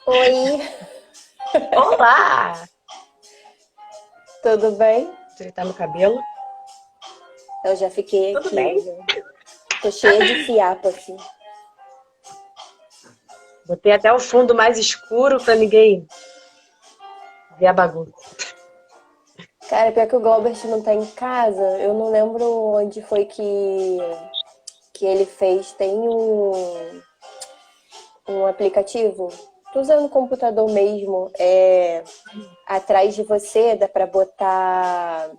Oi, Olá! tudo bem? Ajeitar meu cabelo. Eu já fiquei Tudo aqui, bem? tô cheia de fiapo assim. Botei até o fundo mais escuro pra ninguém ver a bagunça. Cara, pior que o Glaubert não tá em casa, eu não lembro onde foi que ele fez. Tem um aplicativo, tô usando o computador mesmo, atrás de você, dá pra botar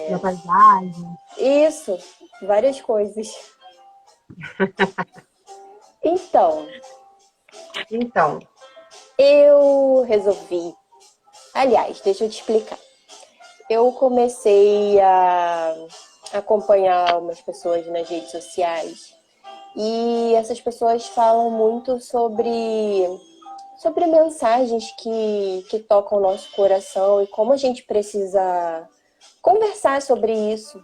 Uma paisagem. isso, várias coisas. Então, Então, eu resolvi. Aliás, deixa eu te explicar. Eu comecei a acompanhar umas pessoas nas redes sociais e essas pessoas falam muito sobre mensagens que tocam o nosso coração e como a gente precisa conversar sobre isso.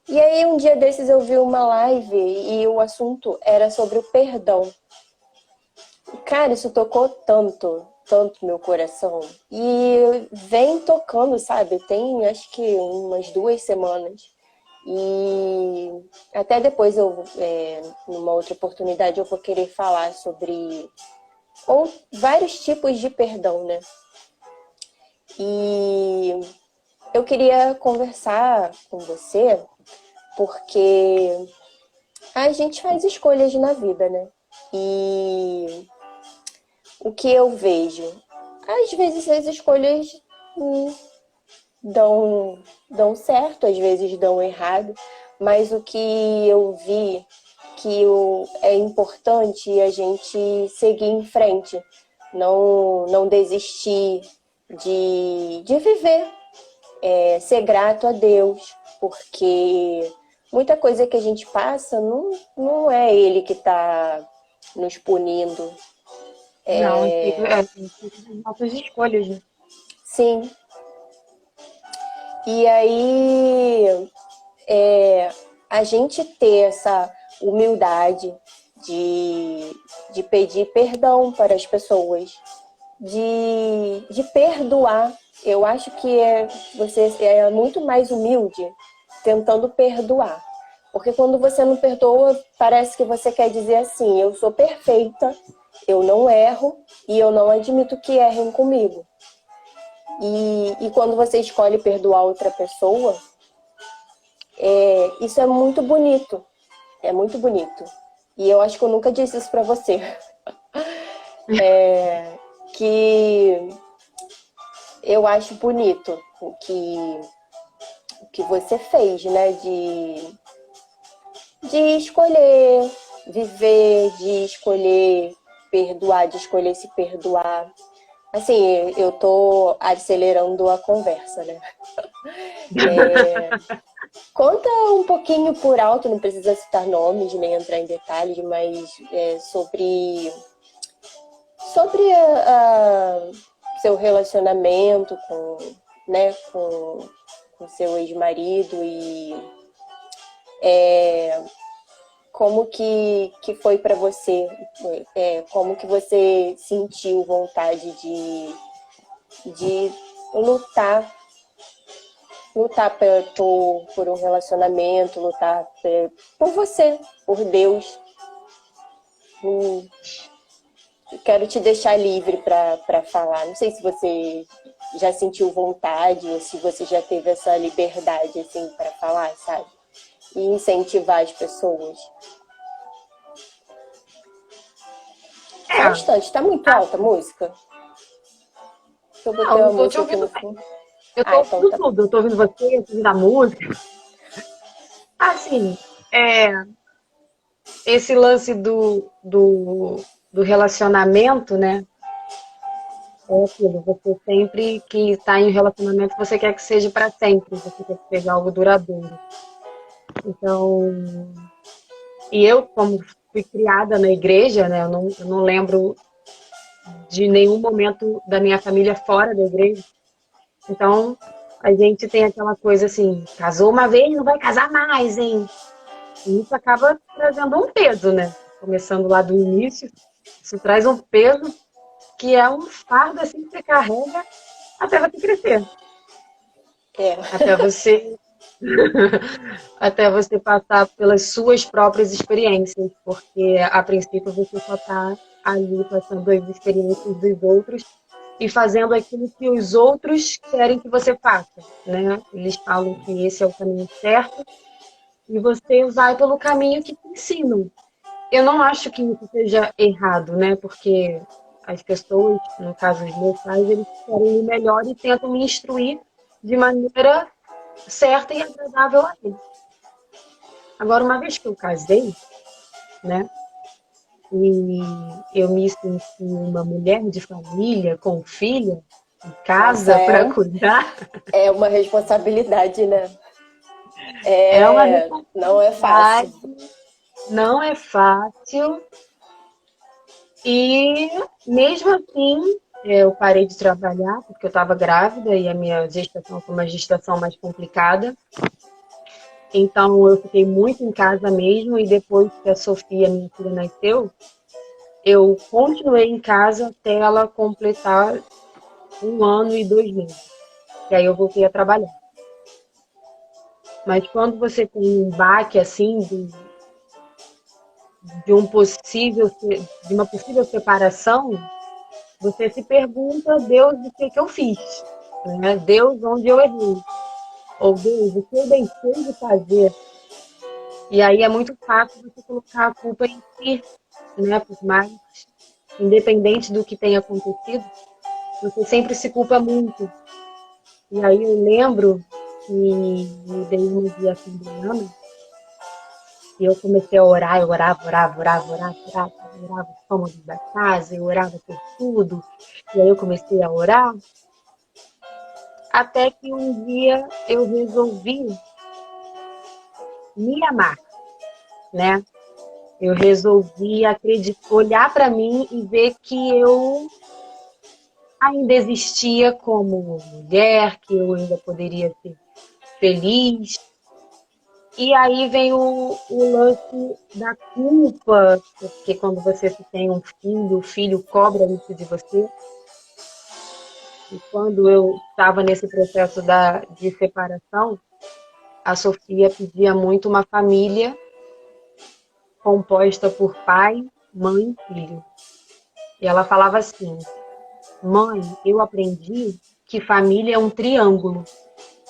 E aí, um dia desses, eu vi uma live e o assunto era sobre o perdão. Cara, isso tocou tanto, tanto meu coração. E vem tocando, sabe? Tem acho que umas 2 semanas. E até depois numa outra oportunidade, eu vou querer falar sobre vários tipos de perdão, né? E eu queria conversar com você porque a gente faz escolhas na vida, né? E o que eu vejo? Às vezes as escolhas hum, dão certo, às vezes dão errado, mas o que eu vi é importante a gente seguir em frente, não desistir de viver, ser grato a Deus, porque muita coisa que a gente passa não é Ele que está nos punindo. não, fica das nossas escolhas, né? Sim, e aí a gente ter essa humildade de, de pedir perdão para as pessoas, de perdoar. Eu acho que você é muito mais humilde tentando perdoar. Porque quando você não perdoa, parece que você quer dizer assim: eu sou perfeita, eu não erro e eu não admito que errem comigo. E quando você escolhe perdoar outra pessoa, isso é muito bonito. É muito bonito. E eu acho que eu nunca disse isso pra você. Que eu acho bonito o que você fez, né? De escolher viver, de escolher perdoar, de escolher se perdoar. Assim, eu tô acelerando a conversa, né? Conta um pouquinho por alto, não precisa citar nomes nem entrar em detalhes, mas sobre seu relacionamento né, com seu ex-marido e como que foi para você, como que você sentiu vontade de lutar, lutar por um relacionamento, lutar por você, por Deus. Hum, Quero te deixar livre para falar. Não sei se você já sentiu vontade ou se você já teve essa liberdade assim para falar, sabe? E incentivar as pessoas. Só um É, instante, tá muito alta a assim, música? Eu botei não, uma eu tô te música aqui ouvindo no bem. fundo. Eu tô Ah, então ouvindo tá bom. tudo. Eu tô ouvindo você, eu tô ouvindo a música. Assim, esse lance do relacionamento, né? É aquilo, você sempre que está em relacionamento, você quer que seja para sempre, você quer que seja algo duradouro. Então, e eu, como fui criada na igreja, né, eu não lembro de nenhum momento da minha família fora da igreja. Então, a gente tem aquela coisa assim, casou uma vez, não vai casar mais, hein? E isso acaba trazendo um peso, né? Começando lá do início. Isso traz um peso que é um fardo assim que você carrega até você crescer, É, até você até você passar pelas suas próprias experiências, porque a princípio você só está ali passando as experiências dos outros e fazendo aquilo que os outros querem que você faça, né? Eles falam que esse é o caminho certo e você vai pelo caminho que te ensinam. Eu não acho que isso seja errado, né? Porque as pessoas, no caso os meus pais, eles querem o melhor e tentam me instruir de maneira certa e agradável a eles. Agora, uma vez que eu casei, né? E eu me senti uma mulher de família, com filha, em nossa, casa para cuidar, é uma responsabilidade, né? é uma É, não é fácil. responsabilidade, não é fácil. E mesmo assim, eu parei de trabalhar porque eu estava grávida e a minha gestação foi uma gestação mais complicada. Então eu fiquei muito em casa mesmo e depois que a Sofia, minha filha, nasceu, eu continuei em casa até ela completar 1 ano e 2 meses. E aí eu voltei a trabalhar. Mas quando você tem um baque assim de uma possível separação, você se pergunta, Deus, o que que eu fiz? Né? Deus, onde eu errei? Ou Deus, o que eu deixei de fazer? E aí é muito fácil você colocar a culpa em si, né? Por mais, independente do que tenha acontecido, você sempre se culpa muito. E aí eu lembro que me dei uma dia assim de ano, e eu comecei a orar, eu orava os cômodos da casa, eu orava por tudo. E aí eu comecei a orar, até que um dia eu resolvi me amar, né? Eu resolvi olhar para mim e ver que eu ainda existia como mulher, que eu ainda poderia ser feliz. E aí vem o lance da culpa, porque quando você se tem um filho, o filho cobra isso de você. E quando eu estava nesse processo de separação, a Sofia pedia muito uma família composta por pai, mãe e filho. E ela falava assim: mãe, eu aprendi que família é um triângulo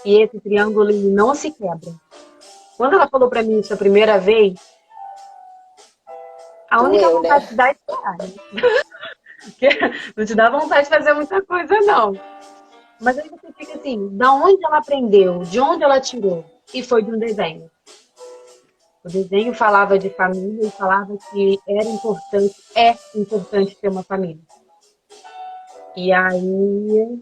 e esse triângulo ele não se quebra. Quando ela falou para mim isso a primeira vez, a única Doeu, vontade né? de dar é chorar, né? Porque não te dá vontade de fazer muita coisa, não. Mas aí você fica assim, da onde ela aprendeu? De onde ela tirou? E foi de um desenho. O desenho falava de família e falava que é importante ter uma família. E aí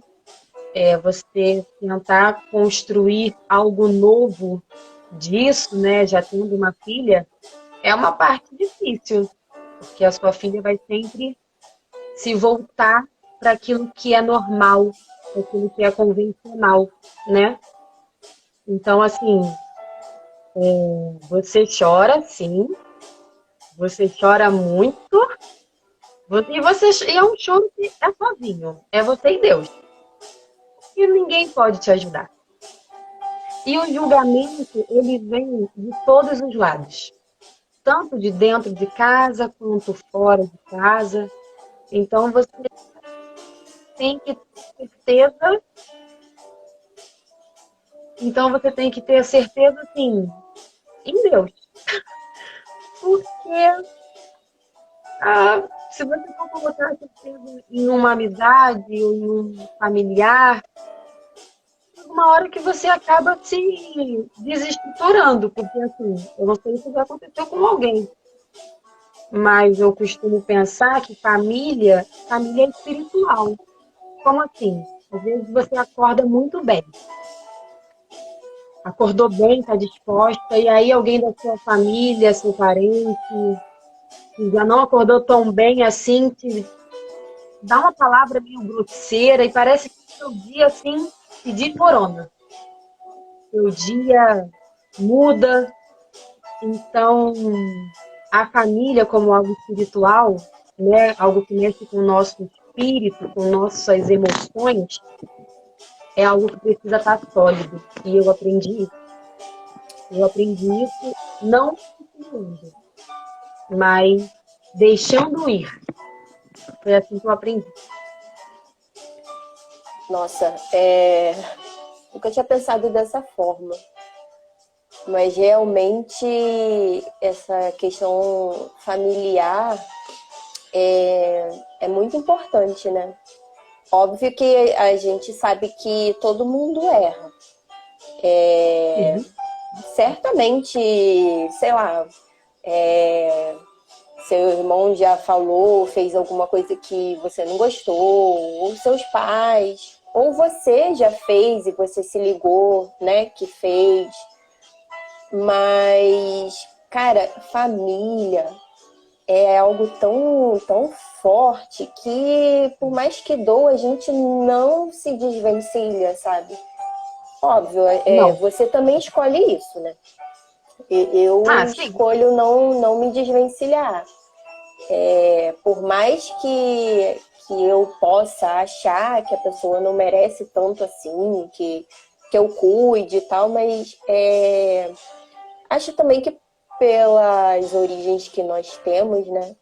você tentar construir algo novo disso, né, já tendo uma filha, é uma parte difícil, porque a sua filha vai sempre se voltar para aquilo que é normal, para aquilo que é convencional, né? Então, assim, você chora, sim, você chora muito, e é um choro que é sozinho, é você e Deus, e ninguém pode te ajudar. E o julgamento, ele vem de todos os lados, tanto de dentro de casa quanto fora de casa. Então você tem que ter certeza, então você tem que ter certeza assim, em Deus. Porque se você for colocar a certeza em uma amizade ou em um familiar, chega uma hora que você acaba se desestruturando, porque assim, eu não sei se já aconteceu com alguém, mas eu costumo pensar que família é espiritual. Como assim? Às vezes você acorda muito bem, acordou bem, está disposta, e aí alguém da sua família, seu parente, que já não acordou tão bem assim, te dá uma palavra meio grosseira e parece que o seu dia assim se desmorona. Seu dia muda. Então, a família como algo espiritual né, algo que mexe com o nosso espírito, com nossas emoções, é algo que precisa estar sólido. E eu aprendi isso. Eu aprendi isso não continuando, mas deixando ir. Foi assim que eu aprendi. Nossa, nunca tinha pensado dessa forma. Mas realmente essa questão familiar é muito importante, né? Óbvio que a gente sabe que todo mundo erra. Sim. Certamente, sei lá, seu irmão já falou, fez alguma coisa que você não gostou, ou seus pais, ou você já fez e você se ligou, né, que fez. Mas, cara, família é algo tão, tão forte que, por mais que doa, a gente não se desvencilha, sabe? Óbvio, Não. você também escolhe isso, né? Eu Ah, sim. escolho não me desvencilhar. Por mais que eu possa achar que a pessoa não merece tanto assim, que eu cuide e tal, mas acho também que pelas origens que nós temos, né,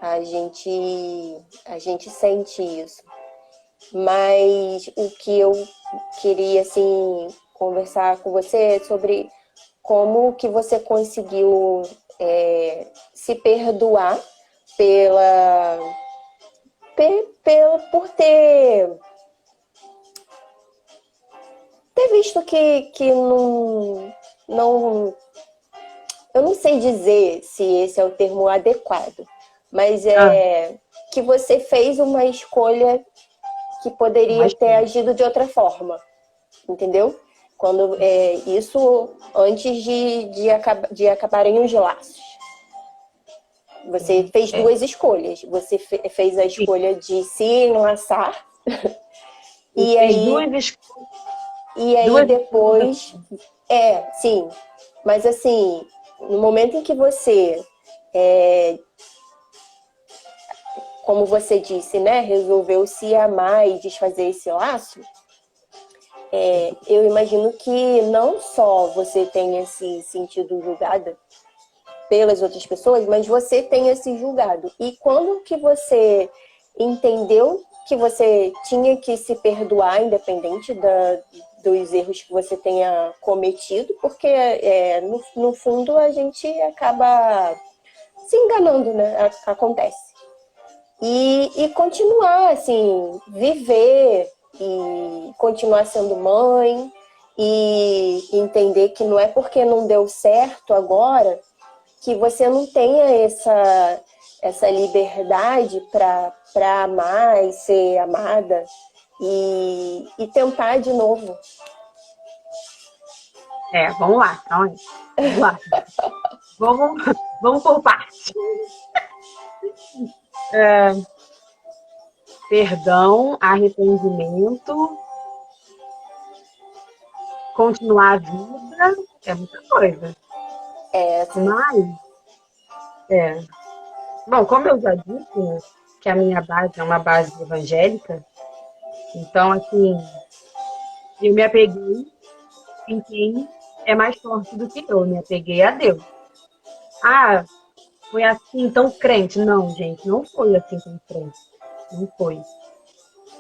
a gente sente isso. Mas o que eu queria, assim, conversar com você é sobre como que você conseguiu se perdoar pela, por ter visto que não. Eu não sei dizer se esse é o termo adequado, mas Ah, que você fez uma escolha que poderia mas ter agido de outra forma, entendeu? Quando isso antes de acabarem os laços. Você fez é. duas escolhas. Você fez a Sim. escolha de se enlaçar Eu e fiz aí, e aí duas escolhas. depois. Sim. Mas assim, no momento em que você, como você disse, né, resolveu se amar e desfazer esse laço, eu imagino que não só você tenha se sentido julgada pelas outras pessoas, mas você tenha se julgado. E quando que você entendeu que você tinha que se perdoar, independente dos erros que você tenha cometido, porque no fundo a gente acaba se enganando, né? Acontece. E continuar, assim, viver e continuar sendo mãe e entender que não é porque não deu certo agora que você não tenha essa liberdade para amar e ser amada e tentar de novo. Vamos lá, calma aí. Vamos lá. Vamos, vamos por parte. Perdão, arrependimento, continuar a vida, é muita coisa. Assim, Mas, é, bom, como eu já disse, né, que a minha base é uma base evangélica, então, assim, eu me apeguei em quem é mais forte do que eu me apeguei a Deus. Ah, foi assim tão crente? Não, gente, não foi assim tão crente. Não foi.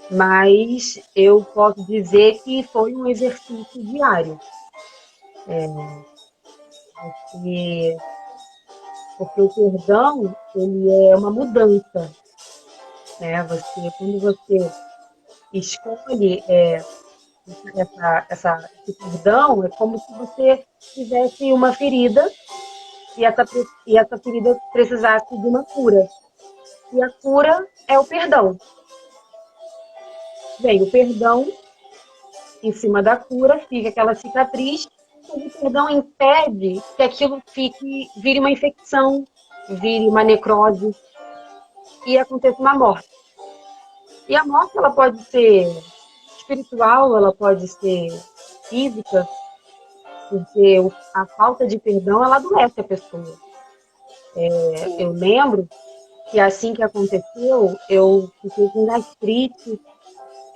Mas eu posso dizer que foi um exercício diário. E, porque o perdão, ele é uma mudança, né? Quando você escolhe esse perdão, é como se você tivesse uma ferida e essa ferida precisasse de uma cura. E a cura é o perdão. Vem o perdão, em cima da cura, fica aquela cicatriz, mas o perdão impede que aquilo vire uma infecção, vire uma necrose e aconteça uma morte. E a morte, ela pode ser espiritual, ela pode ser física, porque a falta de perdão, ela adoece a pessoa. sim. Eu lembro que assim que aconteceu, eu fiquei com gastrite,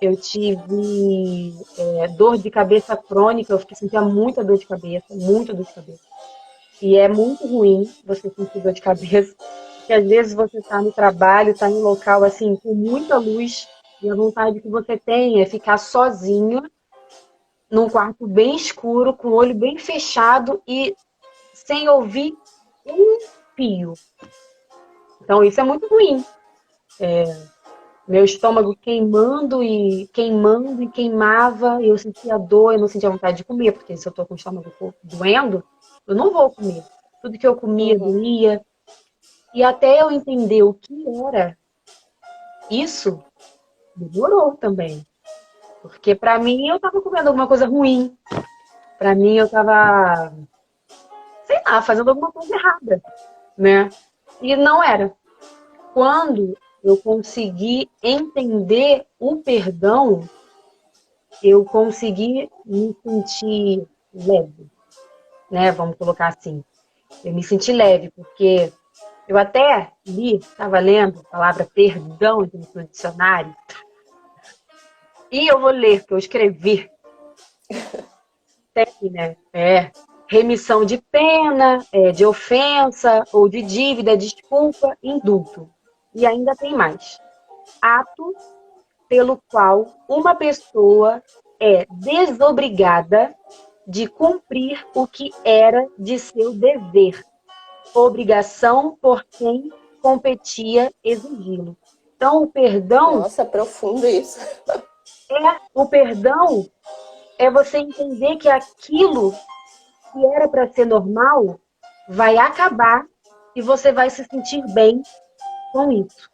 eu tive dor de cabeça crônica, eu fiquei sentia muita dor de cabeça. E é muito ruim você sentir dor de cabeça, porque às vezes você está no trabalho, está em um local assim, com muita luz, e a vontade que você tem é ficar sozinho, num quarto bem escuro, com o olho bem fechado e sem ouvir um fio. Então isso é muito ruim. Meu estômago queimando e queimava, e eu sentia dor, eu não sentia vontade de comer, porque se eu tô com o estômago doendo, eu não vou comer. Tudo que eu comia Uhum. doía. E até eu entender o que era isso, demorou também. Porque pra mim eu tava comendo alguma coisa ruim. Pra mim eu tava, sei lá, fazendo alguma coisa errada, né? E não era. Quando eu consegui entender o perdão, eu consegui me sentir leve, né? Vamos colocar assim. Eu me senti leve, porque eu até estava lendo a palavra perdão no dicionário, e eu vou ler, que eu escrevi, tem, né? Remissão de pena, de ofensa ou de dívida, desculpa, indulto. E ainda tem mais. Ato pelo qual uma pessoa é desobrigada de cumprir o que era de seu dever, obrigação por quem competia exigi-lo. Então, Nossa, profundo isso. o perdão é você entender que aquilo que era para ser normal vai acabar e você vai se sentir bem com isso.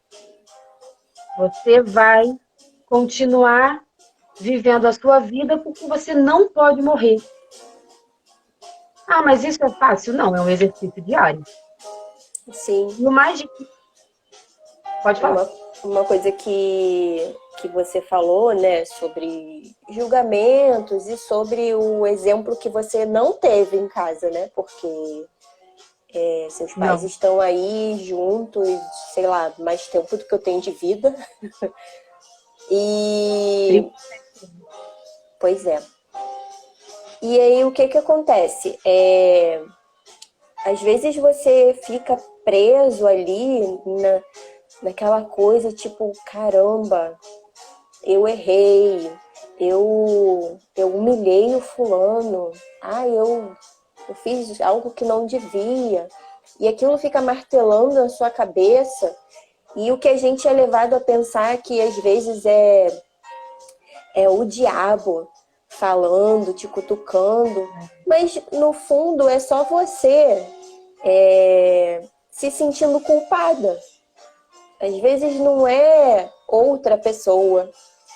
Você vai continuar vivendo a sua vida porque você não pode morrer. Ah, mas isso é fácil? Não, é um exercício diário. Sim. E o mais difícil... Pode falar. Uma coisa que você falou, né, sobre julgamentos e sobre o exemplo que você não teve em casa, né? Porque seus pais Não. estão aí juntos, sei lá, mais tempo do que eu tenho de vida. E, pois é. E aí o que que acontece? Às vezes você fica preso ali naquela coisa tipo, caramba, eu errei, eu humilhei o fulano, eu fiz algo que não devia. E aquilo fica martelando na sua cabeça. E o que a gente é levado a pensar que às vezes é o diabo falando, te cutucando, mas no fundo é só você se sentindo culpada. Às vezes não é outra pessoa,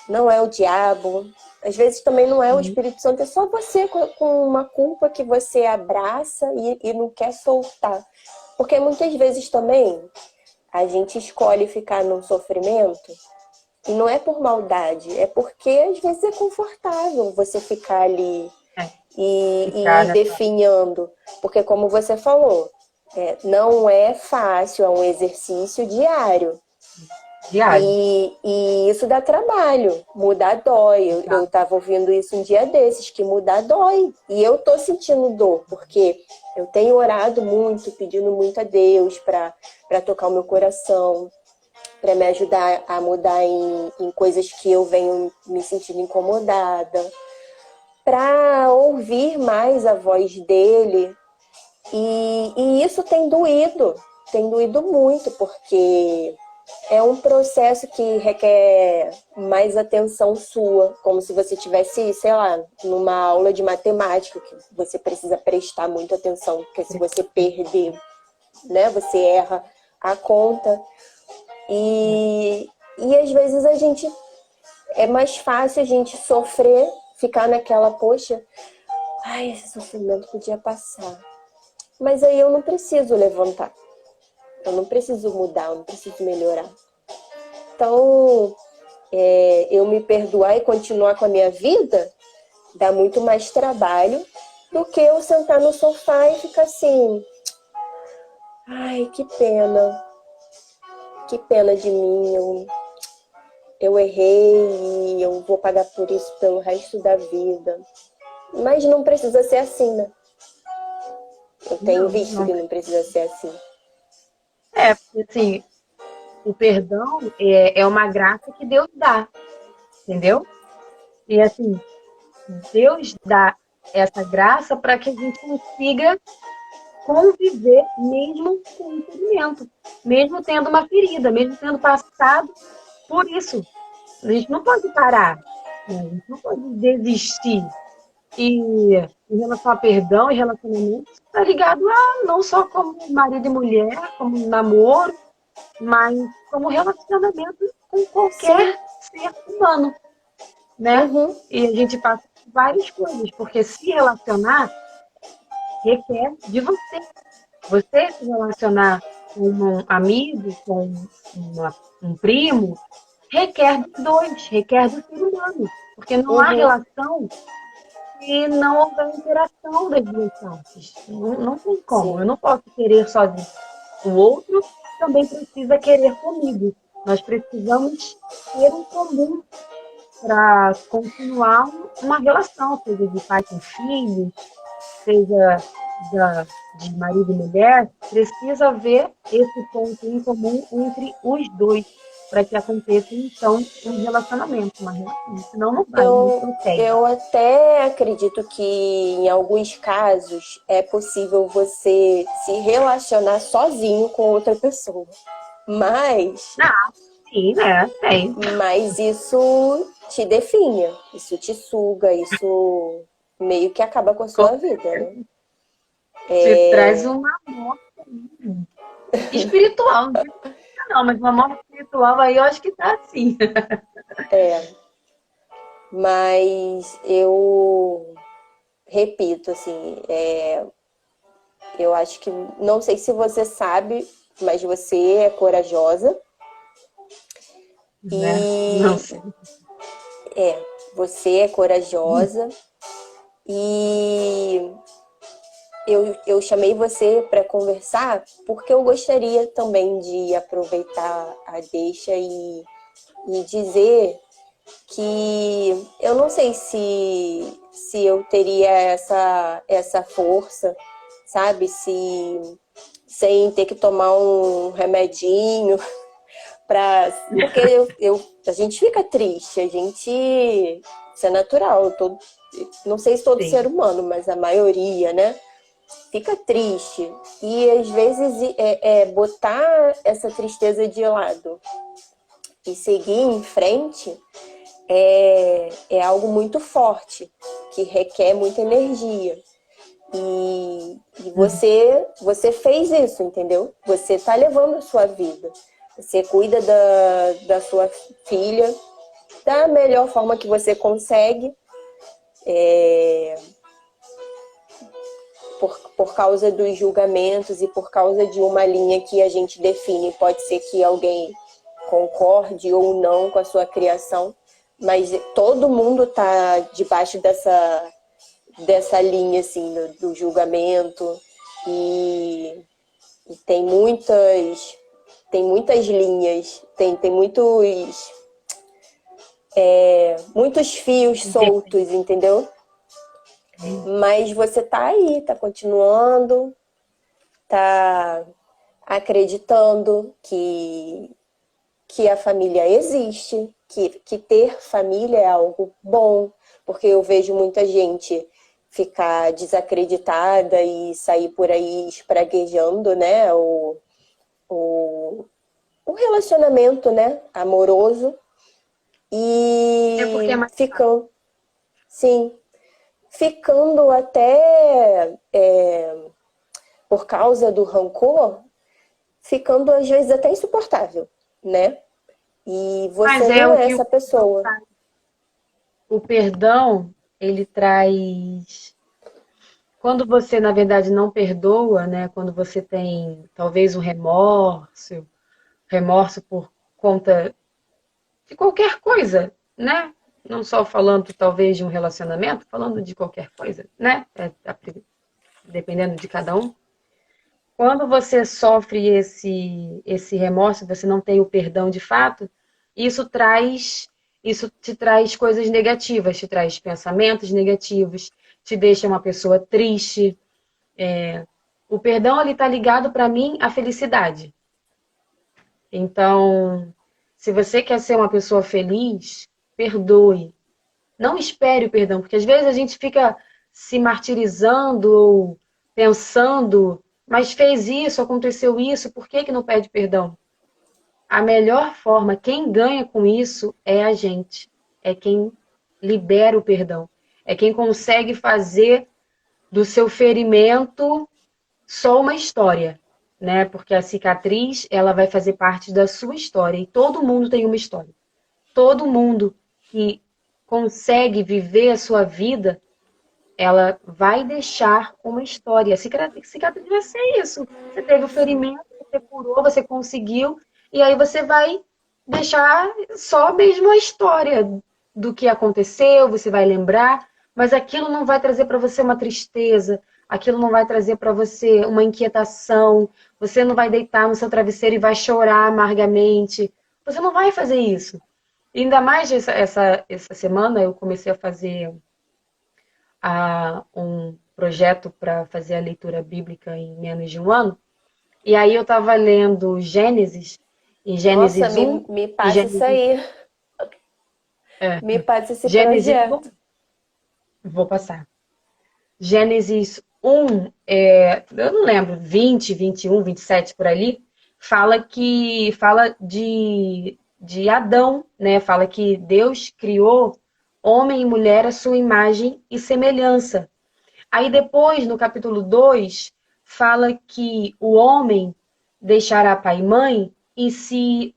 não é o diabo, às vezes também não é o Espírito Santo, é só você com uma culpa que você abraça e não quer soltar. Porque muitas vezes também a gente escolhe ficar num sofrimento e não é por maldade, é porque às vezes é confortável você ficar ali e ir definhando. Porque como você falou, não é fácil, é um exercício diário. Diário. E isso dá trabalho, mudar dói. Eu estava ouvindo isso um dia desses, que mudar dói. E eu tô sentindo dor, porque eu tenho orado muito, pedindo muito a Deus para tocar o meu coração, para me ajudar a mudar em coisas que eu venho me sentindo incomodada, para ouvir mais a voz dele. E isso tem doído muito, porque é um processo que requer mais atenção sua, como se você tivesse, sei lá, numa aula de matemática, que você precisa prestar muita atenção, porque se você perder, né, você erra a conta. E às vezes é mais fácil a gente sofrer, ficar naquela, poxa, ai, esse sofrimento podia passar. Mas aí eu não preciso levantar. Eu não preciso mudar, eu não preciso melhorar. Então, eu me perdoar e continuar com a minha vida dá muito mais trabalho do que eu sentar no sofá e ficar assim, ai, que pena. que pena de mim, eu errei e eu vou pagar por isso pelo resto da vida. Mas não precisa ser assim, né? Eu tenho Não, visto não. que não precisa ser assim. Porque assim, o perdão é uma graça que Deus dá, entendeu? E assim, Deus dá essa graça para que a gente consiga conviver mesmo com o sofrimento, mesmo tendo uma ferida, mesmo tendo passado por isso. A gente não pode parar, né? A gente não pode desistir. E em relação a perdão e relacionamento, está ligado a não só como marido e mulher, como namoro, mas como relacionamento com Sim. qualquer ser humano, né? Uhum. E a gente passa por várias coisas, porque se relacionar requer de você. Você se relacionar com um amigo, com um primo, requer dos dois, requer do ser humano. Porque não há Uhum. relação se não houver interação das duas partes. Não tem como. Eu Sim. não posso querer sozinho. O outro também precisa querer comigo. Nós precisamos ter um comum para continuar uma relação, seja de pai com filhos, seja de marido e mulher, precisa haver esse ponto em comum entre os dois, para que aconteça, então, um relacionamento, uma relação. Senão não vai, não prossegue. Eu até acredito que em alguns casos é possível você se relacionar sozinho com outra pessoa. Mas, Ah, sim, né? Tem. mas isso te define, isso te suga, isso meio que acaba com a Com sua vida, né? certeza. Te traz uma morte espiritual. Não, mas uma morte espiritual aí eu acho que tá assim. Mas eu repito, assim, eu acho que, não sei se você sabe, mas você é corajosa Né? Não e sei. você é corajosa e eu chamei você para conversar porque eu gostaria também de aproveitar a deixa e dizer que eu não sei se eu teria essa força, sabe? Se sem ter que tomar um remedinho porque a gente fica triste, a gente isso é natural, não sei se todo ser Sim. humano, mas a maioria, né? Fica triste e às vezes botar essa tristeza de lado e seguir em frente é algo muito forte, que requer muita energia. E você fez isso, entendeu? Você tá levando a sua vida. Você cuida da sua filha da melhor forma que você consegue, por causa dos julgamentos e por causa de uma linha que a gente define. Pode ser que alguém concorde ou não com a sua criação, mas todo mundo está debaixo dessa linha assim do julgamento e tem muitas linhas, tem muitos fios Entendi. soltos, entendeu? Mas você tá aí, tá continuando, tá acreditando que a família existe, que ter família é algo bom, porque eu vejo muita gente ficar desacreditada e sair por aí espraguejando, né, o, o relacionamento, né, amoroso É porque é e mais sim, ficando até por causa do rancor, ficando às vezes até insuportável, né? E Mas você é não o é que o essa pessoa. perdão, ele traz. Quando você, na verdade, não perdoa, né? Quando você tem talvez um remorso por conta de qualquer coisa, né? Não só falando talvez de um relacionamento, falando de qualquer coisa, né? Dependendo de cada um. quando você sofre esse remorso, você não tem o perdão de fato, isso te traz coisas negativas, te traz pensamentos negativos, te deixa uma pessoa triste. O perdão ele está ligado para mim à felicidade. Então, se você quer ser uma pessoa feliz, perdoe. Não espere o perdão, porque às vezes a gente fica se martirizando ou pensando, mas fez isso, aconteceu isso, por que que não pede perdão? A melhor forma, quem ganha com isso é a gente. É quem libera o perdão. É quem consegue fazer do seu ferimento só uma história, né? Porque a cicatriz, ela vai fazer parte da sua história e todo mundo tem uma história. Todo mundo que consegue viver a sua vida, ela vai deixar uma história. A cicatriz vai ser isso. Você teve o ferimento, você curou, você conseguiu, e aí você vai deixar só mesmo a história do que aconteceu, você vai lembrar, mas aquilo não vai trazer para você uma tristeza, aquilo não vai trazer para você uma inquietação, você não vai deitar no seu travesseiro e vai chorar amargamente. Você não vai fazer isso. E ainda mais essa semana eu comecei a fazer um projeto para fazer a leitura bíblica em menos de um ano. E aí eu estava lendo Gênesis, em Nossa, Gênesis 1, me e passa isso Gênesis, aí. é, Me passa esse Gênesis, projeto. vou passar. Gênesis 1, eu não lembro, 20, 21, 27 por ali, fala de Adão, né? Fala que Deus criou homem e mulher à sua imagem e semelhança. Aí depois, no capítulo 2 fala que o homem deixará pai e mãe e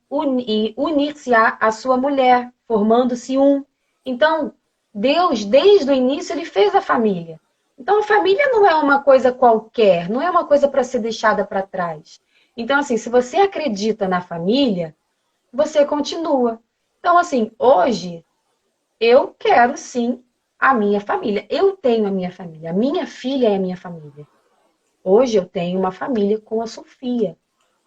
unir-se à sua mulher, formando-se um. Então, Deus, desde o início, ele fez a família. Então, a família não é uma coisa qualquer, não é uma coisa para ser deixada para trás. Então, assim, se você acredita na família, você continua. Então, assim, hoje eu quero sim a minha família. Eu tenho a minha família. A minha filha é a minha família. Hoje eu tenho uma família com a Sofia.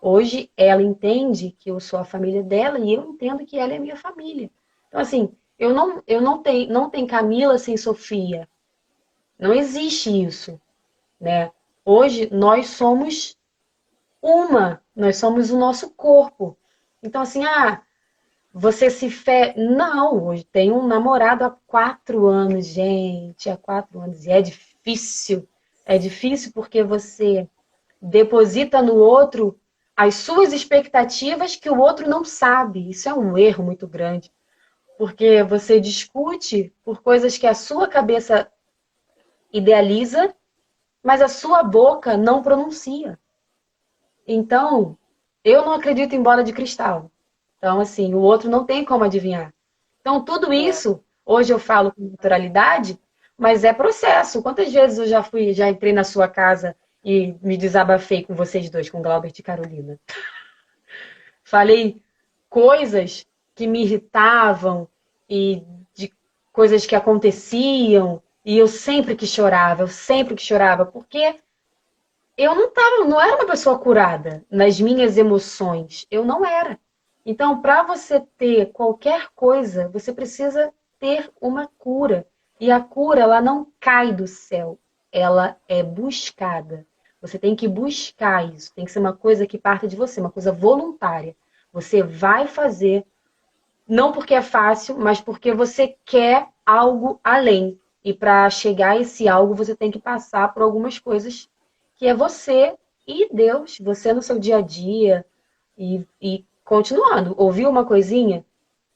Hoje ela entende que eu sou a família dela e eu entendo que ela é a minha família. Então, assim, não tem Camila sem Sofia. Não existe isso, né? Hoje nós somos nós somos o nosso corpo. Então, assim, você se Não, hoje tenho um namorado há 4 anos, gente, há 4 anos. E é difícil. É difícil porque você deposita no outro as suas expectativas que o outro não sabe. Isso é um erro muito grande. Porque você discute por coisas que a sua cabeça idealiza, mas a sua boca não pronuncia. Então, eu não acredito em bola de cristal. Então, assim, o outro não tem como adivinhar. Então, tudo É. isso, hoje eu falo com naturalidade, mas é processo. Quantas vezes eu já entrei na sua casa e me desabafei com vocês dois, com Glaubert e Carolina. Falei coisas que me irritavam e de coisas que aconteciam, e eu sempre que chorava, porque não era uma pessoa curada nas minhas emoções. Eu não era. Então, para você ter qualquer coisa, você precisa ter uma cura. E a cura, ela não cai do céu. Ela é buscada. Você tem que buscar isso. Tem que ser uma coisa que parta de você, uma coisa voluntária. Você vai fazer, não porque é fácil, mas porque você quer algo além. E para chegar a esse algo, você tem que passar por algumas coisas que é você e Deus, você no seu dia a dia e continuando. Ouviu uma coisinha?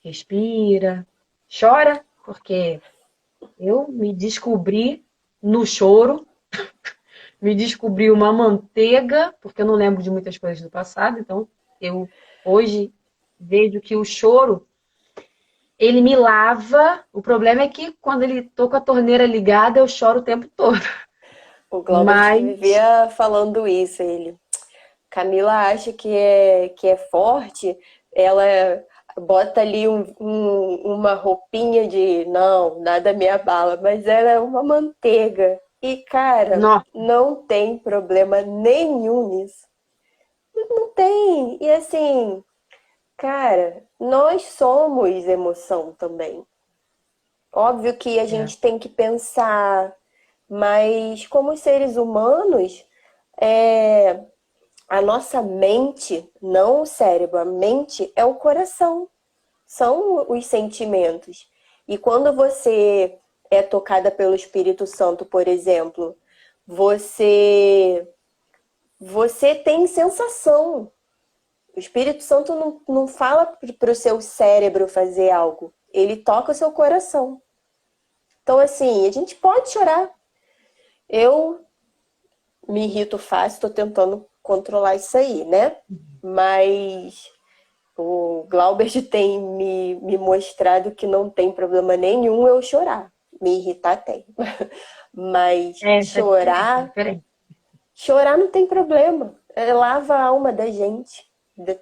Respira, chora, porque eu me descobri no choro, me descobri uma manteiga, porque eu não lembro de muitas coisas do passado, então eu hoje vejo que o choro ele me lava. O problema é que quando ele tô com a torneira ligada, eu choro o tempo todo. O Glaubert Mas vivia falando isso, ele. Camila acha que é forte, ela bota ali uma roupinha de não, nada me abala, mas ela é uma manteiga. E, cara, Nossa, não tem problema nenhum nisso. Não tem. E assim, cara, nós somos emoção também. Óbvio que a é. gente tem que pensar, mas como seres humanos, é, a nossa mente, não o cérebro, a mente é o coração, são os sentimentos. E quando você é tocada pelo Espírito Santo, por exemplo, você você tem sensação. O Espírito Santo não fala para o seu cérebro fazer algo, ele toca o seu coração. Então, assim, a gente pode chorar. Eu me irrito fácil, tô tentando controlar isso aí, né? Mas o Glaubert tem me mostrado que não tem problema nenhum eu chorar. Me irritar tem. Mas Tá diferente, tá diferente. chorar não tem problema. Lava a alma da gente,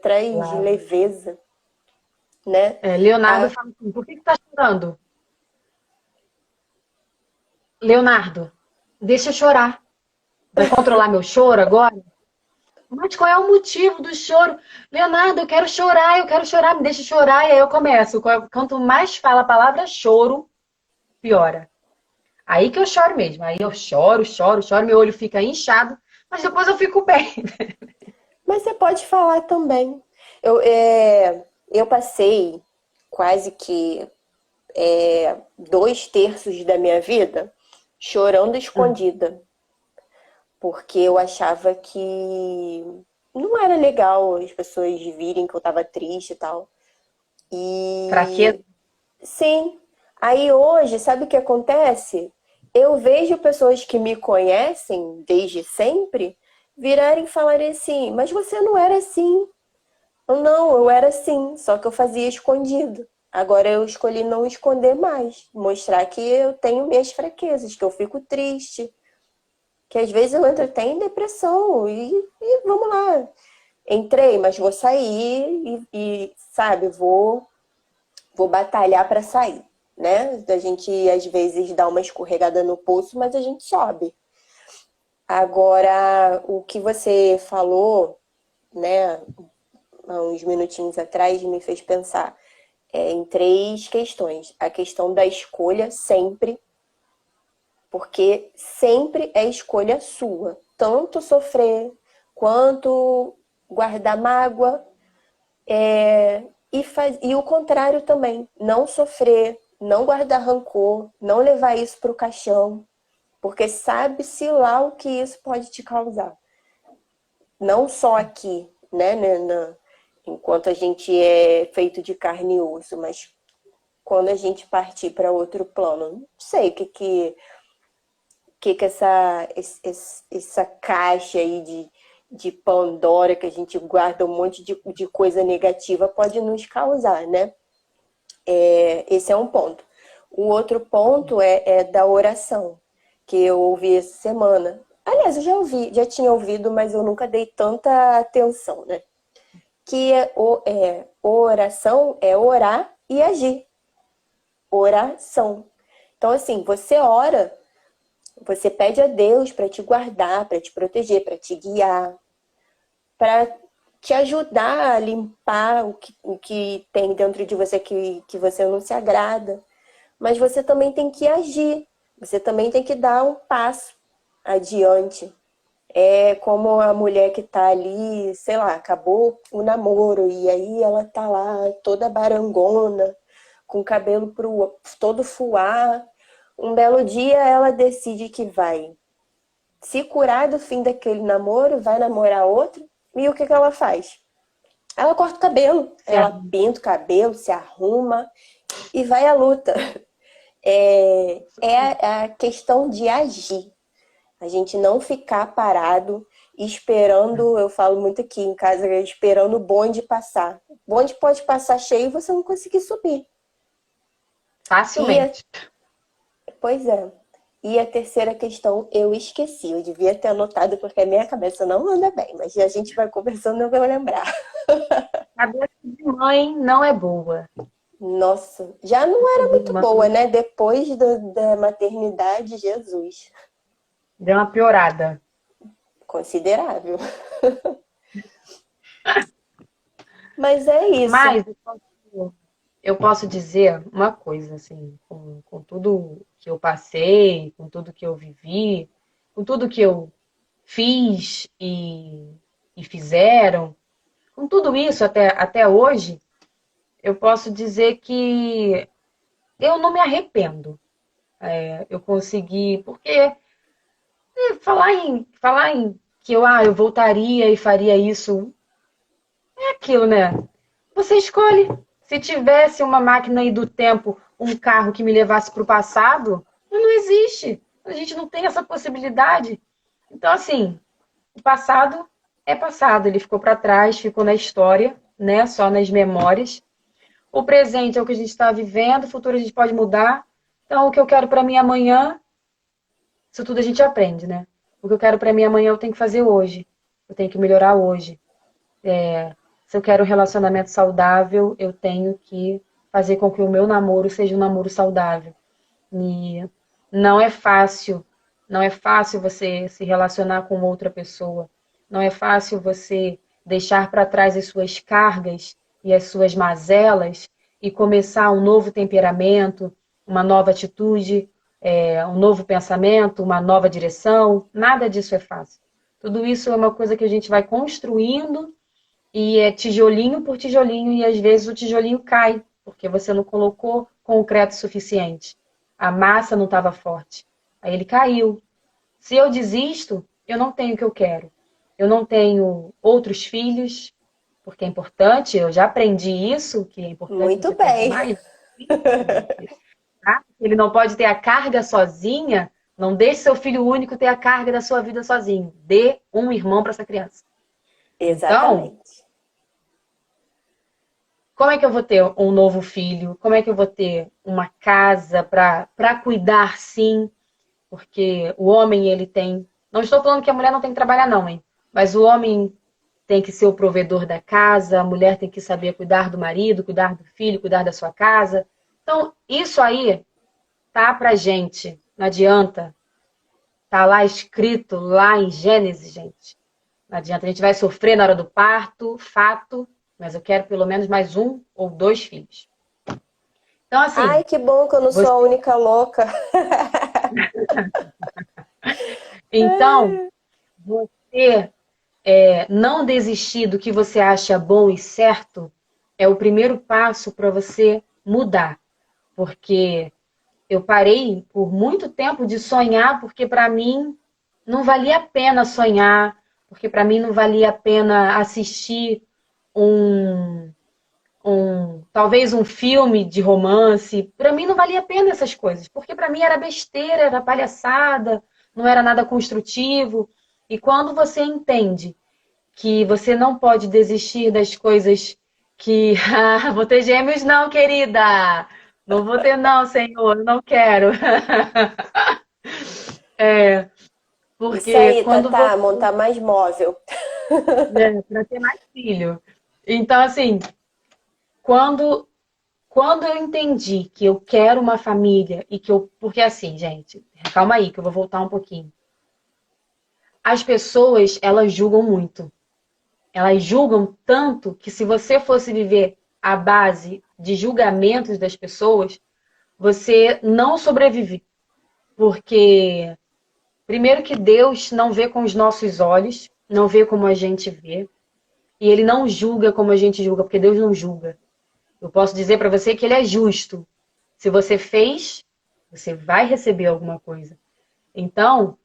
traz Lá. leveza, né? Leonardo A, fala assim, por que tá chorando? Leonardo, deixa eu chorar. Vai controlar meu choro agora? Mas qual é o motivo do choro? Leonardo, eu quero chorar, me deixa chorar. E aí eu começo. Quanto mais fala a palavra choro, piora. Aí que eu choro mesmo. Aí eu choro, choro, choro, meu olho fica inchado, mas depois eu fico bem. mas você pode falar também. Eu passei quase que 2/3 da minha vida chorando escondida, porque eu achava que não era legal as pessoas virem que eu tava triste e tal. Fraqueza. E sim, aí hoje, sabe o que acontece? Eu vejo pessoas que me conhecem desde sempre virarem e falarem assim, mas você não era assim. Não, eu era assim, só que eu fazia escondido. Agora eu escolhi não esconder mais, mostrar que eu tenho minhas fraquezas, que eu fico triste, que às vezes eu entro até em depressão e vamos lá. Entrei, mas vou sair sabe, vou batalhar para sair, né? A gente às vezes dá uma escorregada no poço, mas a gente sobe. Agora, o que você falou, né, há uns minutinhos atrás, me fez pensar em 3 questões. A questão da escolha, sempre, porque sempre é escolha sua. Tanto sofrer, quanto guardar mágoa, e o contrário também. Não sofrer, não guardar rancor, não levar isso para o caixão, porque sabe-se lá o que isso pode te causar. Não só aqui, né, enquanto a gente é feito de carne e osso, mas quando a gente partir para outro plano. Não sei o que essa caixa aí de Pandora que a gente guarda um monte de coisa negativa pode nos causar, né? Esse é um ponto. O outro ponto é da oração, que eu ouvi essa semana. Aliás, eu já tinha ouvido, mas eu nunca dei tanta atenção, né? Que oração é orar e agir. Oração. Então, assim, você ora, você pede a Deus para te guardar, para te proteger, para te guiar, para te ajudar a limpar o que tem dentro de você que você não se agrada. Mas você também tem que agir, você também tem que dar um passo adiante. É como a mulher que tá ali, sei lá, acabou o namoro e aí ela tá lá toda barangona, com o cabelo todo fuar. Um belo dia ela decide que vai se curar do fim daquele namoro, vai namorar outro, e o que ela faz? Ela corta o cabelo, ela Certo? pinta o cabelo, se arruma e vai à luta. É a questão de agir. A gente não ficar parado esperando, eu falo muito aqui em casa, esperando o bonde passar. O bonde pode passar cheio e você não conseguir subir. E a, Facilmente. pois é. E a terceira questão eu esqueci. Eu devia ter anotado porque a minha cabeça não anda bem, mas a gente vai conversando e eu vou lembrar. Cabeça de mãe não é boa. Nossa, já não Cabeça era de muito boa, mãe. né? Depois da maternidade, Jesus. Deu uma piorada. Considerável. Mas é isso. Mas eu posso dizer uma coisa, assim, com tudo que eu passei, com tudo que eu vivi, com tudo que eu fiz e fizeram, com tudo isso até hoje, eu posso dizer que eu não me arrependo. Eu consegui, porque falar em que eu voltaria e faria isso, é aquilo, né? Você escolhe. Se tivesse uma máquina aí do tempo, um carro que me levasse para o passado, não existe. A gente não tem essa possibilidade. Então, assim, o passado é passado, ele ficou para trás, ficou na história, né? Só nas memórias. O presente é o que a gente está vivendo, o futuro a gente pode mudar. Então, o que eu quero para mim amanhã, isso tudo a gente aprende, né? O que eu quero para mim amanhã eu tenho que fazer hoje. Eu tenho que melhorar hoje. Se eu quero um relacionamento saudável, eu tenho que fazer com que o meu namoro seja um namoro saudável. E não é fácil, não é fácil você se relacionar com outra pessoa. Não é fácil você deixar para trás as suas cargas e as suas mazelas e começar um novo temperamento, uma nova atitude, um novo pensamento, uma nova direção. Nada disso é fácil. Tudo isso é uma coisa que a gente vai construindo e é tijolinho por tijolinho, e às vezes o tijolinho cai, porque você não colocou concreto suficiente. A massa não estava forte. Aí ele caiu. Se eu desisto, eu não tenho o que eu quero. Eu não tenho outros filhos, porque é importante, eu já aprendi isso, que é importante Muito você ter bem. mais filhos para você. Tá? Ele não pode ter a carga sozinha, não deixe seu filho único ter a carga da sua vida sozinho. Dê um irmão para essa criança. Então, Exatamente. como é que eu vou ter um novo filho? Como é que eu vou ter uma casa para cuidar, sim? Porque o homem, ele tem... Não estou falando que a mulher não tem que trabalhar, não, hein? Mas o homem tem que ser o provedor da casa, a mulher tem que saber cuidar do marido, cuidar do filho, cuidar da sua casa. Então, isso aí tá pra gente. Não adianta. Tá lá escrito, lá em Gênesis, gente. Não adianta. A gente vai sofrer na hora do parto, fato, mas eu quero pelo menos mais um ou dois filhos. Então, assim, Ai, que bom que eu não sou você... a única louca. Então, você não desistir do que você acha bom e certo é o primeiro passo para você mudar. Porque eu parei por muito tempo de sonhar, porque para mim não valia a pena sonhar, porque para mim não valia a pena assistir um, talvez um filme de romance. Para mim não valia a pena essas coisas, porque para mim era besteira, era palhaçada, não era nada construtivo. E quando você entende que você não pode desistir das coisas que... Ah, vou ter gêmeos não, querida! Não vou ter não, senhor, não quero. Isso Porque aí, quando você... Tatá, montar mais móvel. Para ter mais filho. Então, assim, quando, quando eu entendi que eu quero uma família e que eu... Porque assim, gente, calma aí que eu vou voltar um pouquinho. As pessoas, elas julgam muito. Elas julgam tanto que se você fosse viver à base de julgamentos das pessoas, você não sobrevive. Porque, primeiro que Deus não vê com os nossos olhos, não vê como a gente vê, e Ele não julga como a gente julga, porque Deus não julga. Eu posso dizer para você que Ele é justo. Se você fez, você vai receber alguma coisa. Então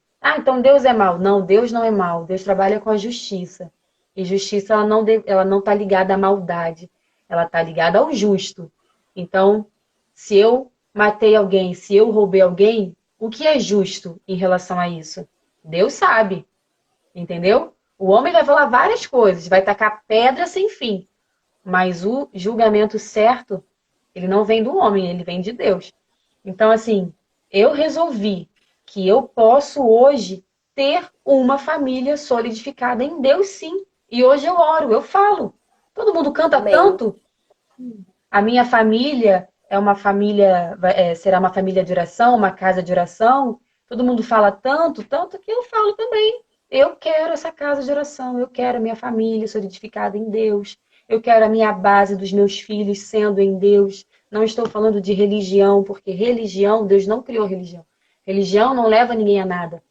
Deus é mau. Não, Deus não é mau. Deus trabalha com a justiça. E justiça, ela não está ligada à maldade. Ela está ligada ao justo. Então, se eu matei alguém, se eu roubei alguém, o que é justo em relação a isso? Deus sabe, entendeu? O homem vai falar várias coisas, vai tacar pedra sem fim. Mas o julgamento certo, ele não vem do homem, ele vem de Deus. Então, assim, eu resolvi que eu posso hoje ter uma família solidificada em Deus, sim. E hoje eu oro, eu falo. Todo mundo canta Amém. tanto. A minha família é uma família, será uma família de oração, uma casa de oração. todo mundo fala tanto, tanto que eu falo também. Eu quero essa casa de oração, eu quero a minha família solidificada em Deus, eu quero a minha base dos meus filhos sendo em Deus. Não estou falando de religião, porque religião, Deus não criou religião. Religião não leva ninguém a nada.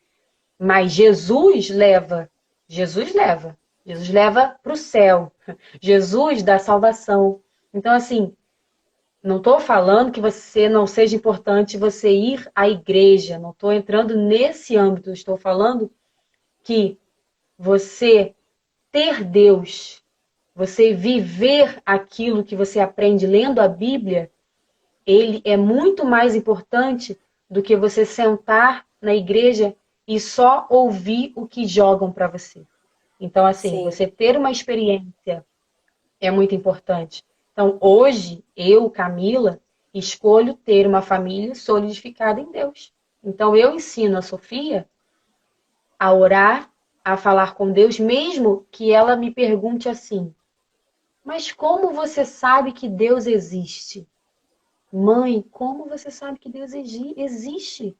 Mas Jesus leva. Jesus leva. Jesus leva para o céu. Jesus dá salvação. Então, assim, não estou falando que você não seja importante você ir à igreja. Não estou entrando nesse âmbito. Estou falando que você ter Deus, você viver aquilo que você aprende lendo a Bíblia, ele é muito mais importante do que você sentar na igreja e só ouvir o que jogam para você. Então, assim, Sim. você ter uma experiência é muito importante. Então, hoje, eu, Camila, escolho ter uma família solidificada em Deus. Então, eu ensino a Sofia a orar, a falar com Deus, mesmo que ela me pergunte assim: mas como você sabe que Deus existe? Mãe, como você sabe que Deus existe?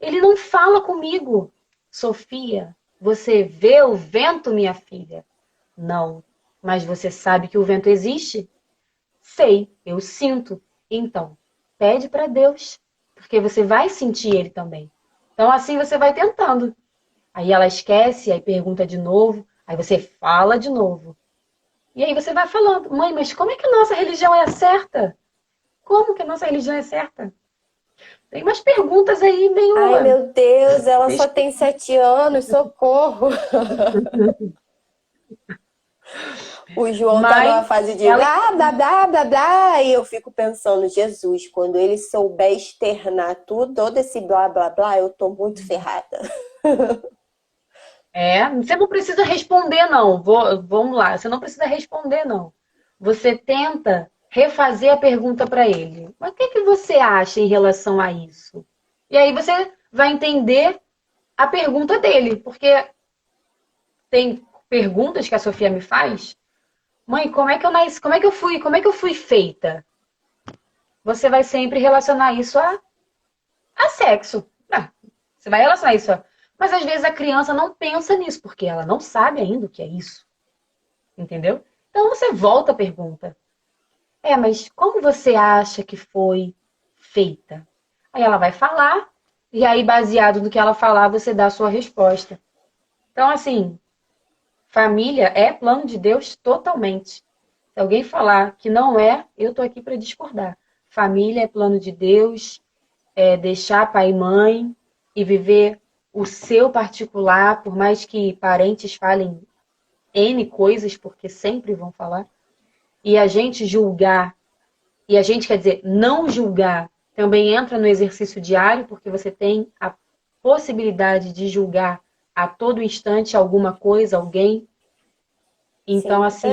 Ele não fala comigo. Sofia, você vê o vento, minha filha? Não. Mas você sabe que o vento existe? Sei, eu sinto. Então, pede para Deus, porque você vai sentir ele também. Então, assim você vai tentando. Aí ela esquece, aí pergunta de novo, aí você fala de novo. E aí você vai falando: mãe, mas como é que a nossa religião é certa? Como que a nossa religião é certa? Tem umas perguntas aí Ai, meio meu Deus, ela só besta. tem 7 anos, socorro. O João tá Mas numa fase de ela blá, blá, blá, blá, blá, e eu fico pensando, Jesus, quando ele souber externar tudo, todo esse blá, blá, blá, eu tô muito ferrada. você não precisa responder, não. Vamos lá, você não precisa responder, não. Você tenta refazer a pergunta para ele. Mas o que que você acha em relação a isso? E aí você vai entender a pergunta dele, porque tem perguntas que a Sofia me faz. Mãe, como é que eu nasci? Como é que eu fui feita? Você vai sempre relacionar isso a sexo. Ah, você vai relacionar isso a... Mas às vezes a criança não pensa nisso, porque ela não sabe ainda o que é isso. Entendeu? Então você volta a pergunta. Mas como você acha que foi feita? Aí ela vai falar, e aí, baseado no que ela falar, você dá a sua resposta. Então, assim, família é plano de Deus totalmente. Se alguém falar que não é, eu tô aqui para discordar. Família é plano de Deus, é deixar pai e mãe e viver o seu particular, por mais que parentes falem N coisas, porque sempre vão falar, e a gente julgar, e a gente quer dizer, não julgar, também entra no exercício diário, porque você tem a possibilidade de julgar a todo instante alguma coisa, alguém. Então, Sim. assim,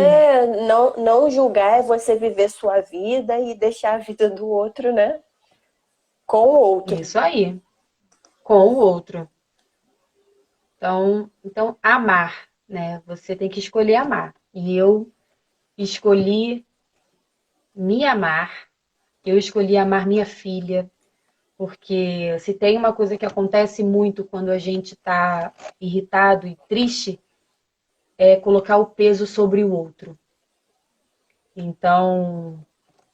Não julgar é você viver sua vida e deixar a vida do outro, né? Com o outro. isso aí, com o outro. Então amar, né? Você tem que escolher amar. E eu escolhi me amar, eu escolhi amar minha filha, porque se tem uma coisa que acontece muito quando a gente está irritado e triste, é colocar o peso sobre o outro. Então,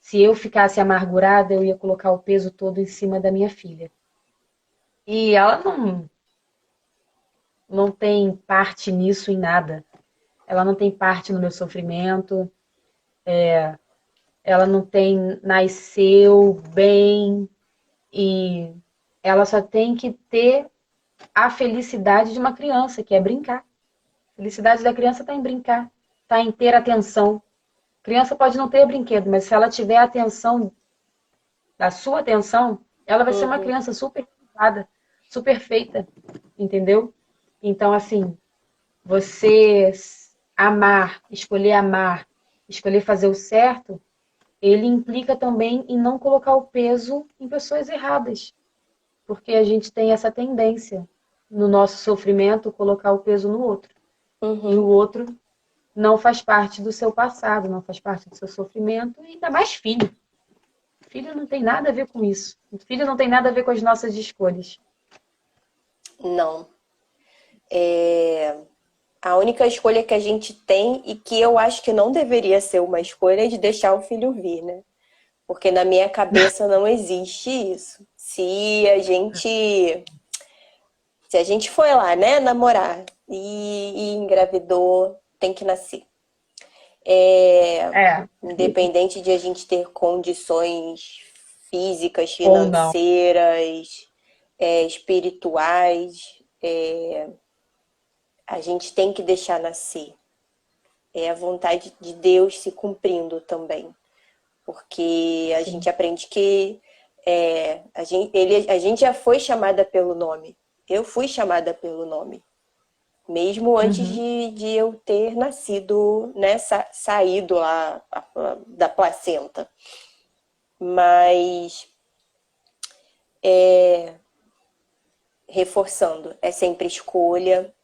se eu ficasse amargurada, eu ia colocar o peso todo em cima da minha filha. E ela não tem parte nisso em nada. Ela não tem parte no meu sofrimento, ela não tem, nasceu bem, e ela só tem que ter a felicidade de uma criança, que é brincar. A felicidade da criança está em brincar, está em ter atenção. A criança pode não ter brinquedo, mas se ela tiver a atenção, a sua atenção, ela vai ser uma Uhum. criança super cuidada, super feita, entendeu? Então, assim, você amar, escolher fazer o certo, ele implica também em não colocar o peso em pessoas erradas, porque a gente tem essa tendência no nosso sofrimento colocar o peso no outro. E o Uhum. outro não faz parte do seu passado, não faz parte do seu sofrimento, e ainda mais filho. Filho não tem nada a ver com isso. Filho não tem nada a ver com as nossas escolhas. Não. A única escolha que a gente tem, e que eu acho que não deveria ser uma escolha, é de deixar o filho vir, né? Porque na minha cabeça não existe isso. Se a gente foi lá, né, namorar e engravidou, tem que nascer. É, Independente de a gente ter condições físicas, ou não. financeiras, espirituais, a gente tem que deixar nascer. É a vontade de Deus se cumprindo também. Porque a Sim. gente aprende que a gente já foi chamada pelo nome. Eu fui chamada pelo nome. Mesmo antes Uhum. de eu ter nascido, né, saído lá da placenta. Mas, reforçando, é sempre escolha.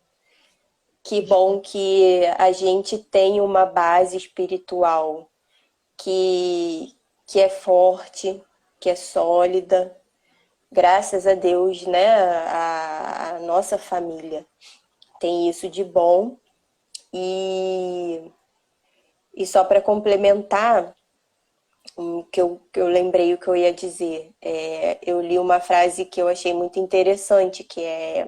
Que bom que a gente tem uma base espiritual que é forte, que é sólida. Graças a Deus, né, a nossa família tem isso de bom. E só para complementar, que eu lembrei o que eu ia dizer, eu li uma frase que eu achei muito interessante, que é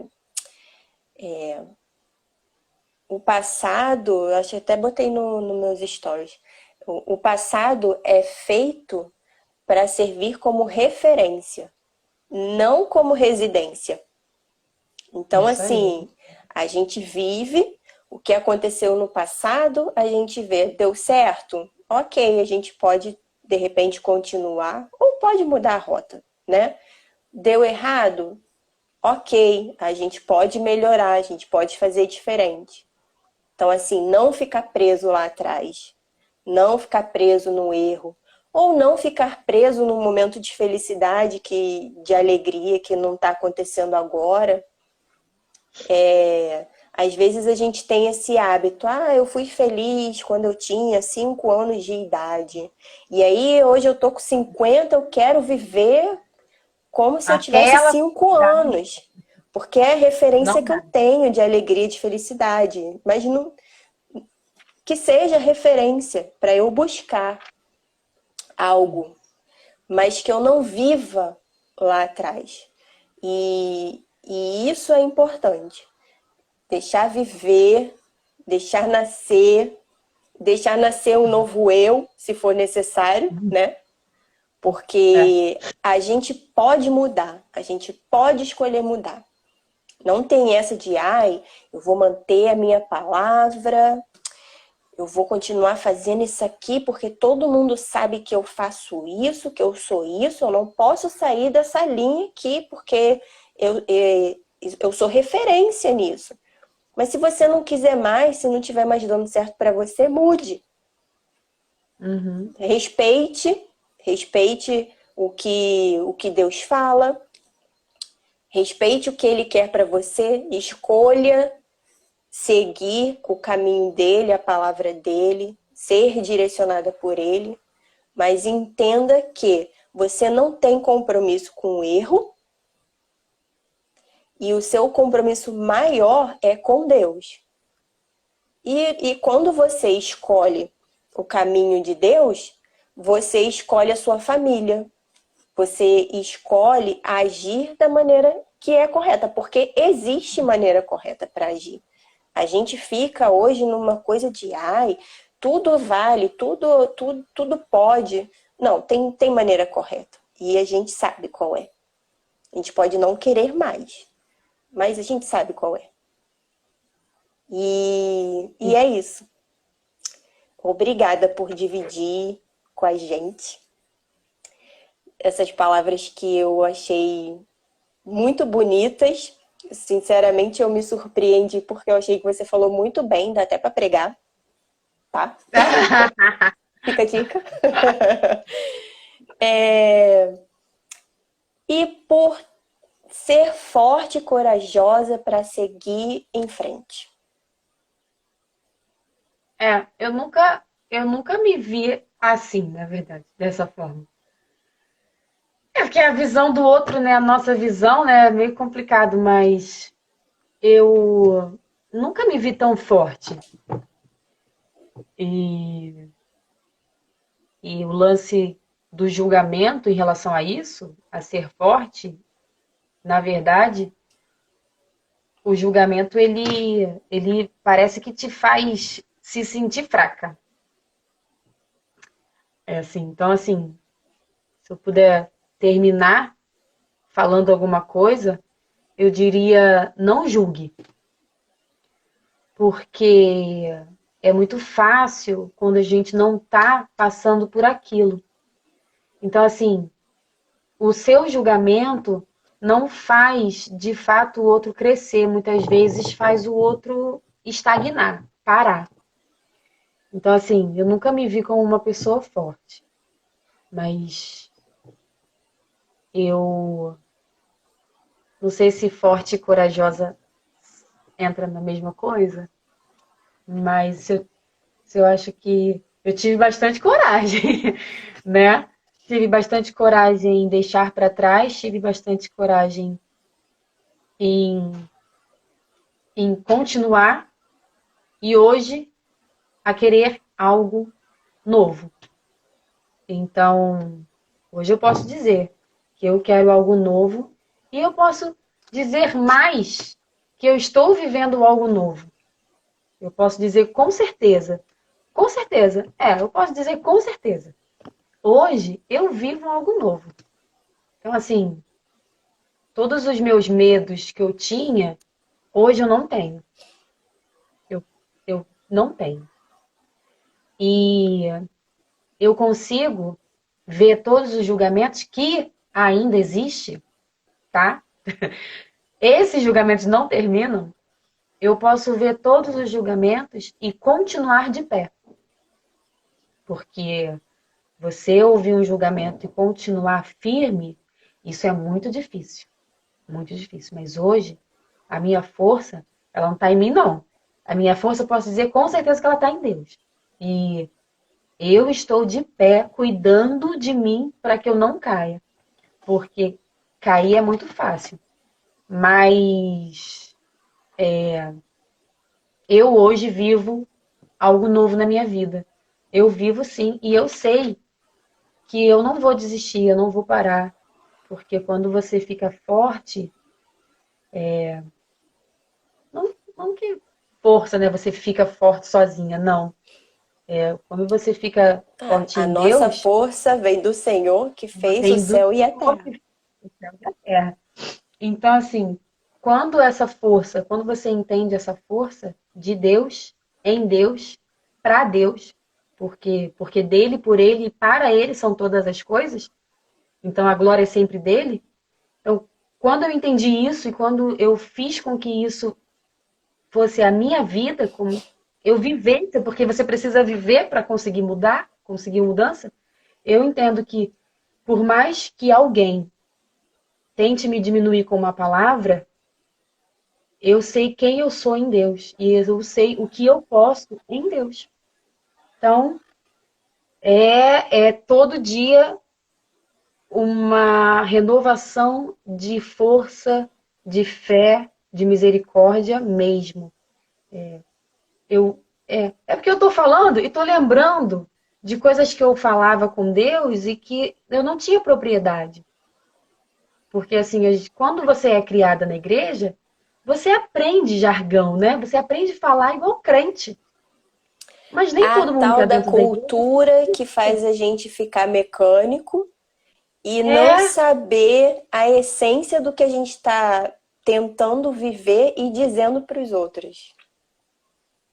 o passado, eu acho que até botei no meus stories, o passado é feito para servir como referência, não como residência. Então, Isso aí. assim, a gente vive o que aconteceu no passado, a gente vê, deu certo? Ok, a gente pode, de repente, continuar ou pode mudar a rota, né? Deu errado? Ok, a gente pode melhorar, a gente pode fazer diferente. Então, assim, não ficar preso lá atrás, não ficar preso no erro, ou não ficar preso num momento de felicidade, de alegria que não está acontecendo agora. Às vezes a gente tem esse hábito, eu fui feliz quando eu tinha 5 anos de idade. E aí hoje eu tô com 50, eu quero viver como se eu tivesse Aquela 5 felicidade anos. Porque é a referência não que eu dá. tenho de alegria, de felicidade. Mas não, que seja referência para eu buscar algo, mas que eu não viva lá atrás. E isso é importante. Deixar viver, deixar nascer um novo eu, se for necessário, né? É. Porque a gente pode mudar, a gente pode escolher mudar. Não tem essa de, eu vou manter a minha palavra, eu vou continuar fazendo isso aqui porque todo mundo sabe que eu faço isso, que eu sou isso, eu não posso sair dessa linha aqui porque eu sou referência nisso. Mas se você não quiser mais, se não estiver mais dando certo para você, mude. Uhum. Respeite o que Deus fala, respeite o que Ele quer para você, escolha seguir o caminho dele, a palavra dele, ser direcionada por ele, mas entenda que você não tem compromisso com o erro e o seu compromisso maior é com Deus. E quando você escolhe o caminho de Deus, você escolhe a sua família. Você escolhe agir da maneira que é correta, porque existe maneira correta para agir. A gente fica hoje numa coisa de, tudo vale, tudo pode. Não, tem maneira correta. E a gente sabe qual é. A gente pode não querer mais, mas a gente sabe qual é. E é isso. Obrigada por dividir com a gente essas palavras que eu achei muito bonitas. Sinceramente, eu me surpreendi porque eu achei que você falou muito bem, dá até para pregar, tá? Fica a dica. E por ser forte e corajosa para seguir em frente. Eu nunca me vi assim, na verdade, dessa forma. É porque a visão do outro, né, a nossa visão, né, é meio complicado, mas eu nunca me vi tão forte. E, e o lance do julgamento em relação a isso, a ser forte, na verdade, o julgamento ele parece que te faz se sentir fraca. É assim, então assim, se eu puder terminar falando alguma coisa, eu diria não julgue, porque é muito fácil quando a gente não está passando por aquilo. Então assim, o seu julgamento não faz de fato o outro crescer, muitas vezes faz o outro estagnar, parar. Então, assim, eu nunca me vi como uma pessoa forte, mas eu não sei se forte e corajosa entra na mesma coisa, mas se eu acho que eu tive bastante coragem, né? Tive bastante coragem em deixar para trás, tive bastante coragem em, em continuar e hoje a querer algo novo. Então, hoje eu posso dizer que eu quero algo novo e eu posso dizer mais que eu estou vivendo algo novo. Eu posso dizer com certeza, eu posso dizer com certeza. Hoje eu vivo algo novo. Então, assim, todos os meus medos que eu tinha, hoje eu não tenho. Eu não tenho. E eu consigo ver todos os julgamentos que ainda existem, tá? Esses julgamentos não terminam. Eu posso ver todos os julgamentos e continuar de pé. Porque você ouvir um julgamento e continuar firme, isso é muito difícil. Muito difícil. Mas hoje, a minha força, ela não está em mim, não. A minha força, eu posso dizer com certeza que ela está em Deus. E eu estou de pé, cuidando de mim para que eu não caia. Porque cair é muito fácil. Mas eu hoje vivo algo novo na minha vida. Eu vivo sim, e eu sei que eu não vou desistir, eu não vou parar. Porque quando você fica forte, não que força, né? Você fica forte sozinha, não. Quando você fica forte A em nossa Deus, força vem do Senhor que fez o vem do céu e a Senhor terra. que fez o céu e a terra. Então, assim, quando você entende essa força de Deus, em Deus, para Deus, porque dele, por ele e para ele são todas as coisas, então a glória é sempre dele. Então, quando eu entendi isso e quando eu fiz com que isso fosse a minha vida, como eu vivesse, porque você precisa viver para conseguir mudar, conseguir mudança, eu entendo que por mais que alguém tente me diminuir com uma palavra, eu sei quem eu sou em Deus e eu sei o que eu posso em Deus. Então, é todo dia uma renovação de força, de fé, de misericórdia mesmo. É porque eu estou falando e estou lembrando de coisas que eu falava com Deus e que eu não tinha propriedade. Porque assim, quando você é criada na igreja, você aprende jargão, né? Você aprende a falar igual crente. Mas nem A todo mundo que tal está da dentro da igreja. cultura que faz a gente ficar mecânico e não É saber a essência do que a gente está tentando viver e dizendo para os outros.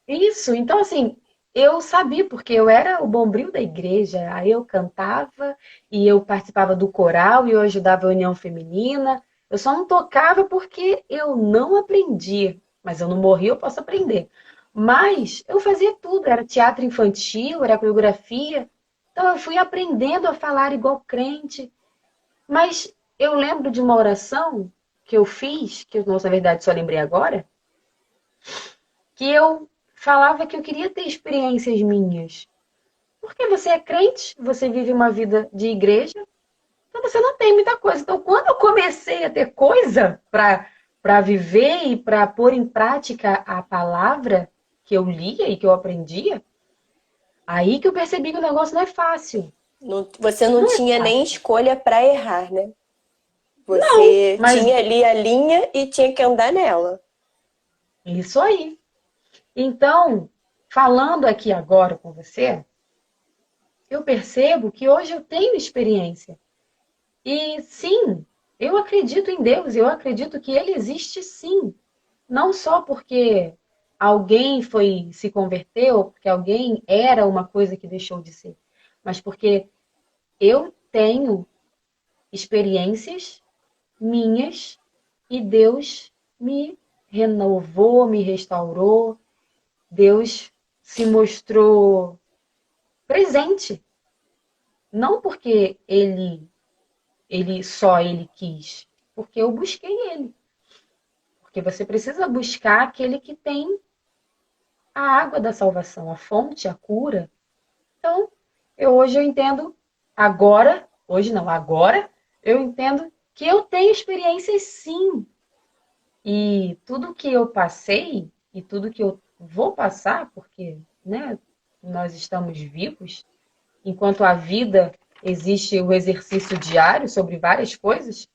isso. Então, assim, eu sabia, porque eu era o bombril da igreja. Aí eu cantava e eu participava do coral e eu ajudava a União Feminina. Eu só não tocava porque eu não aprendi. Mas eu não morri, eu posso aprender. Mas eu fazia tudo. Era teatro infantil, era coreografia. Então eu fui aprendendo a falar igual crente. Mas eu lembro de uma oração que eu fiz, que eu, na verdade, só lembrei agora, que eu falava que eu queria ter experiências minhas. Porque você é crente, você vive uma vida de igreja, então você não tem muita coisa. Então, quando eu comecei a ter coisa para para viver e para pôr em prática a palavra que eu lia e que eu aprendia, aí que eu percebi que o negócio não é fácil. Você não Não é tinha nem fácil. escolha para errar, né? Não, Você mas tinha ali a linha e tinha que andar nela. isso aí. Então, falando aqui agora com você, eu percebo que hoje eu tenho experiência. E sim, eu acredito em Deus, eu acredito que Ele existe sim. Não só porque alguém se converteu, porque alguém era uma coisa que deixou de ser, mas porque eu tenho experiências minhas e Deus me renovou, me restaurou, Deus se mostrou presente. Não porque ele quis, porque eu busquei ele. Porque você precisa buscar aquele que tem a água da salvação, a fonte, a cura. Então, hoje eu entendo, agora, eu entendo que eu tenho experiências sim. E tudo que eu passei e tudo que eu vou passar, porque, né, nós estamos vivos, enquanto a vida existe o exercício diário sobre várias coisas,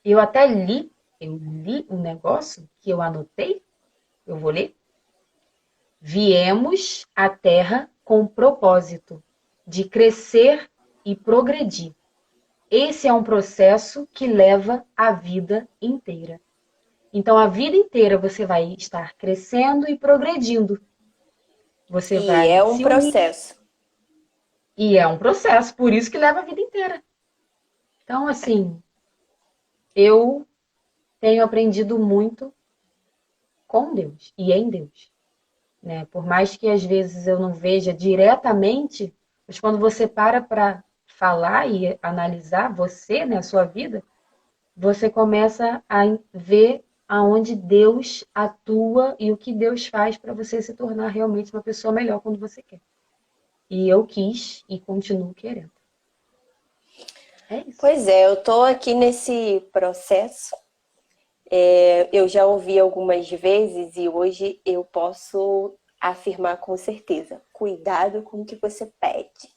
eu até eu li um negócio que eu anotei, eu vou ler. Viemos à Terra com propósito de crescer e progredir. Esse é um processo que leva a vida inteira. Então, a vida inteira você vai estar crescendo e progredindo. Você E é vai um se unir. processo. E é um processo, por isso que leva a vida inteira. Então, assim, eu tenho aprendido muito com Deus e em Deus, né? Por mais que às vezes eu não veja diretamente, mas quando você para falar e analisar você, né, a sua vida, você começa a ver aonde Deus atua e o que Deus faz para você se tornar realmente uma pessoa melhor quando você quer. E eu quis e continuo querendo. É isso. Pois é, eu tô aqui nesse processo. Eu já ouvi algumas vezes e hoje eu posso afirmar com certeza. Cuidado com o que você pede.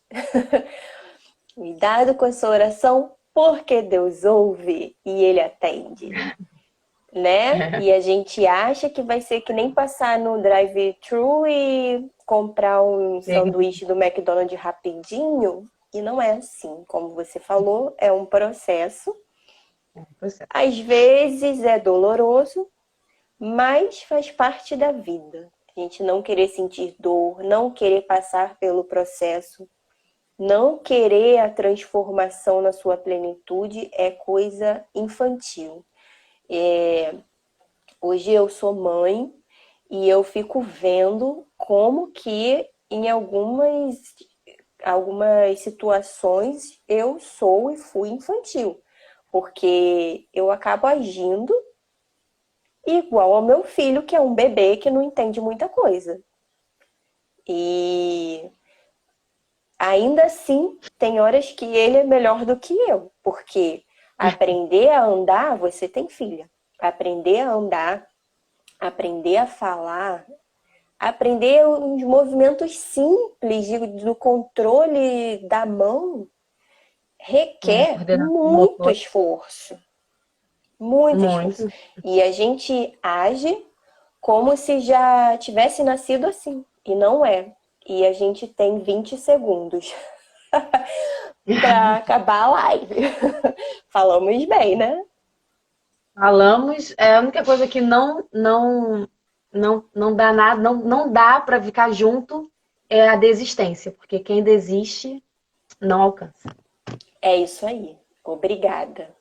Cuidado com a sua oração, porque Deus ouve e Ele atende, né? E a gente acha que vai ser que nem passar no drive-thru e comprar um sanduíche do McDonald's rapidinho. E não é assim. Como você falou, é um processo. Às vezes é doloroso, mas faz parte da vida. A gente não querer sentir dor, não querer passar pelo processo, não querer a transformação na sua plenitude é coisa infantil. Hoje eu sou mãe e eu fico vendo como que em algumas situações eu sou e fui infantil. Porque eu acabo agindo igual ao meu filho, que é um bebê que não entende muita coisa. E ainda assim, tem horas que ele é melhor do que eu, porque aprender a andar, você tem filha. Aprender a andar, aprender a falar, aprender uns movimentos simples do controle da mão requer Coordenação muito motora. esforço. Muito esforço. Muito. E a gente age como se já tivesse nascido assim. E não é. E a gente tem 20 segundos para acabar a live. Falamos bem, né? Falamos, a única coisa que não dá nada, não dá para ficar junto é a desistência, porque quem desiste não alcança. É isso aí. Obrigada.